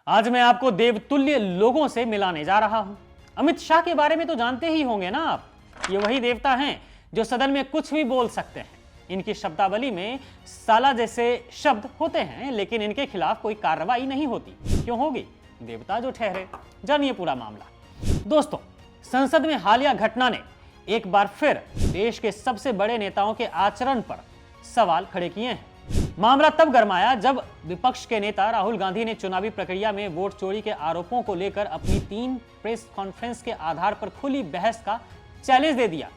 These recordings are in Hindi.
आज मैं आपको देवतुल्य लोगों से मिलाने जा रहा हूं। अमित शाह के बारे में तो जानते ही होंगे ना आप। ये वही देवता हैं जो सदन में कुछ भी बोल सकते हैं। इनकी शब्दावली में साला जैसे शब्द होते हैं, लेकिन इनके खिलाफ कोई कार्रवाई नहीं होती। क्यों होगी? देवता जो ठहरे। जानिए पूरा मामला। दोस्तों, संसद में हालिया घटना ने एक बार फिर देश के सबसे बड़े नेताओं के आचरण पर सवाल खड़े किए हैं। मामला तब गरमाया जब विपक्ष के नेता राहुल गांधी ने चुनावी प्रक्रिया में वोट चोरी के आरोपों को लेकर अपनी 3 प्रेस कॉन्फ्रेंस के आधार पर खुली बहस का चैलेंज दे दिया।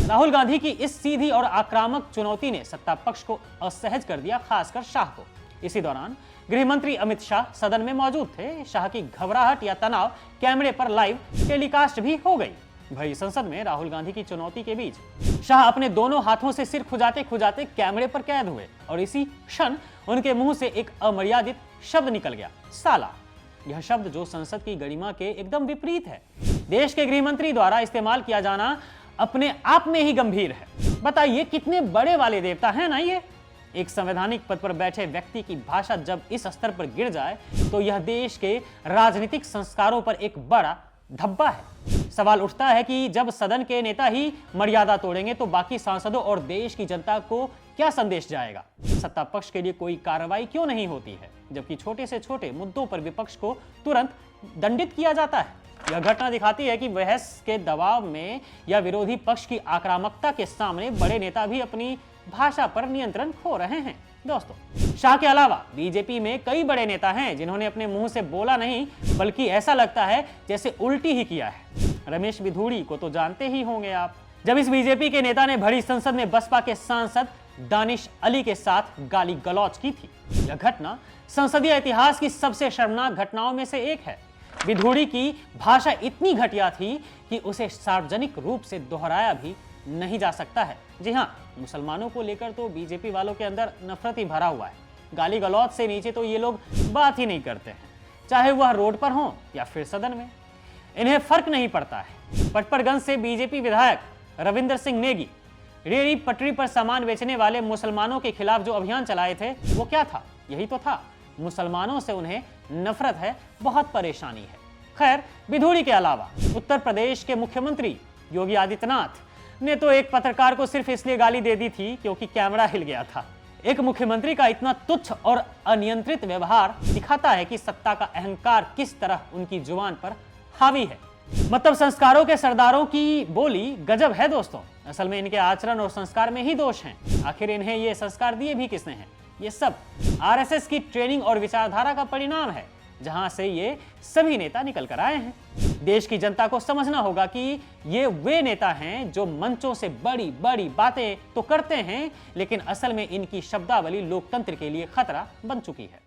राहुल गांधी की इस सीधी और आक्रामक चुनौती ने सत्ता पक्ष को असहज कर दिया, खासकर शाह को। इसी दौरान गृह मंत्री अमित शाह सदन में मौजूद थे। शाह की घबराहट या तनाव कैमरे पर लाइव टेलीकास्ट भी हो गई। भरी संसद में राहुल गांधी की चुनौती के बीच शाह अपने दोनों हाथों से सिर खुजाते खुजाते कैमरे पर कैद हुए और इसी क्षण उनके मुंह से एक अमर्यादित शब्द निकल गया, साला। यह शब्द जो संसद की गरिमा के एकदम विपरीत है। देश के गृह मंत्री द्वारा इस्तेमाल किया जाना अपने आप में ही गंभीर है। बताइए कितने बड़े वाले देवता हैं ना ये। एक संवैधानिक पद पर बैठे व्यक्ति की भाषा जब इस स्तर पर गिर जाए तो यह देश के राजनीतिक संस्कारों पर एक बड़ा धब्बा है। सवाल उठता है कि जब सदन के नेता ही मर्यादा तोड़ेंगे तो बाकी सांसदों और देश की जनता को क्या संदेश जाएगा? सत्ता पक्ष के लिए कोई कार्रवाई क्यों नहीं होती है, जबकि छोटे से छोटे मुद्दों पर विपक्ष को तुरंत दंडित किया जाता है? यह घटना दिखाती है कि बहस के दबाव में या विरोधी पक्ष की आक्रामकता के सामने बड़े नेता भी अपनी भाषा पर नियंत्रण खो रहे हैं। दोस्तों, शाह के अलावा बीजेपी में कई बड़े नेता हैं जिन्होंने अपने मुंह से बोला नहीं, बल्कि ऐसा लगता है जैसे उल्टी ही किया है। रमेश बिधूड़ी को तो जानते ही होंगे आप। जब इस बीजेपी के नेता ने भरी संसद में बसपा के सांसद दानिश अली के साथ गाली गलौज की थी। यह घटना संसदीय इतिहास की सबसे शर्मनाक घटनाओं में से एक है। बिधूड़ी की भाषा इतनी घटिया थी कि उसे सार्वजनिक रूप से दोहराया भी नहीं जा सकता है। जी हाँ, मुसलमानों को लेकर तो बीजेपी वालों के अंदर नफरत ही भरा हुआ है। गाली गलौज से नीचे तो ये लोग बात ही नहीं करते हैं, चाहे वह रोड पर हो या फिर सदन में। इन्हें फर्क नहीं पड़ता है। पटपरगंज से बीजेपी विधायक रविंदर सिंह नेगी रेहड़ी पटरी पर सामान बेचने वाले मुसलमानों के खिलाफ जो अभियान चलाए थे, वो क्या था? यही तो था, मुसलमानों से उन्हें नफरत है, बहुत परेशानी है। खैर, बिधूड़ी के अलावा उत्तर प्रदेश के मुख्यमंत्री योगी आदित्यनाथ ने तो एक पत्रकार को सिर्फ इसलिए गाली दे दी थी क्योंकि कैमरा हिल गया था। एक मुख्यमंत्री का इतना तुच्छ और अनियंत्रित व्यवहार दिखाता है कि सत्ता का अहंकार किस तरह उनकी जुबान पर हावी है। मतलब संस्कारों के सरदारों की बोली गजब है दोस्तों। असल में इनके आचरण और संस्कार में ही दोष हैं। आखिर इन्हें ये संस्कार दिए भी किसने हैं? ये सब आरएसएस की ट्रेनिंग और विचारधारा का परिणाम है, जहां से ये सभी नेता निकल कर आए हैं। देश की जनता को समझना होगा कि ये वे नेता हैं जो मंचों से बड़ी बड़ी बातें तो करते हैं, लेकिन असल में इनकी शब्दावली लोकतंत्र के लिए खतरा बन चुकी है।